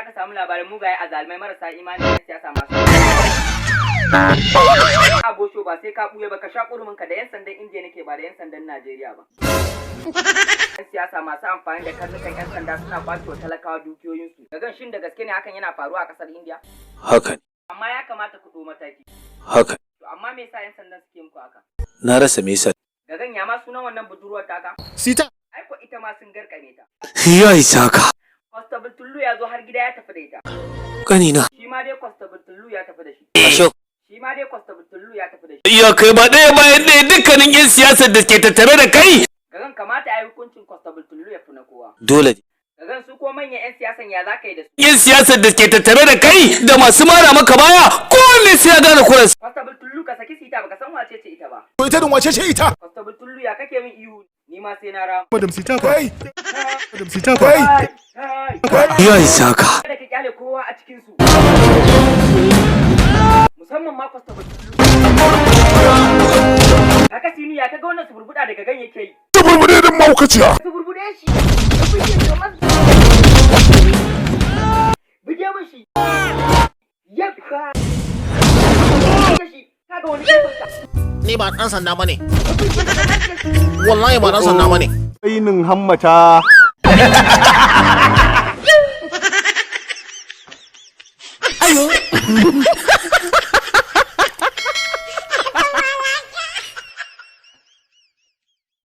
zaka samu labarin mugaye azalmai marasa imani da siyasa masu abosho ba sai ka buye ba ka sha kurumin ka da yan sandan Indiya nake ba da yan sandan Najeriya ba. Yan siyasa masu amfani da karnukan yan sanda suna kwace wa talakawa dukiyoyinsu. Daga shin da gaske ne hakan yana faruwa a kasar Indiya? Haka ne. Amma ya kamata ku ɗau mataki. Haka. To amma me yasa yan sandan suke muku haka? Na rasa me yasa. Gagan ya ma sunan wannan budurwar taka? Sita. Ai ko ita ma sun garkame ta. Ya isa ka. Constable Tullu ya zo har gida ya tafi da ita. Kanina. Shi ma dai Constable Tullu ya tafi da shi. Ashok. Shi ma dai Constable Tullu ya tafi da shi. Ya kai ba ɗaya bayan ɗaya dukkanin 'yan siyasar da ke tattare da kai. Gagan kamata a yi hukuncin Constable Tullu ya fi na kowa. Dole ne. Gagan su ko manyan 'yan siyasan ya za ka yi da su. 'Yan siyasar da ke tattare da kai da masu mara maka baya kowanne sai ya gane kuras. Constable Tullu ka saki sita baka san wace ce ita ba. To ita din wace ce ita? Constable Tullu ya kake min ihu ni ma sai na rama. Madam Sita fa. Madam Sita fa. Ya isa ka. Kada ka kyale kowa a cikin su. Musamman ma Constable Tullu. Haka sinu ya kaga wannan suburbuda daga gan yake yi. Suburbude din maukaciya. Suburbude shi. Bige mishi. Yakka. Kaga wani kefinka. Ni ba ɗan sanda bane. Wallahi ba ɗan sanda bane. Ainin hammata. Ayo.